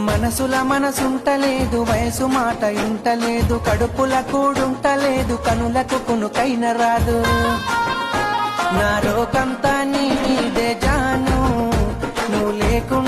మనసుల మనసుంటలేదు, వయసు మాట ఇంటలేదు, కడుపుల కూడుంటలేదు, కనులకు కునుకైన రాదు. నా రోకంతా నీదే జాను, నువ్వు లేకుండా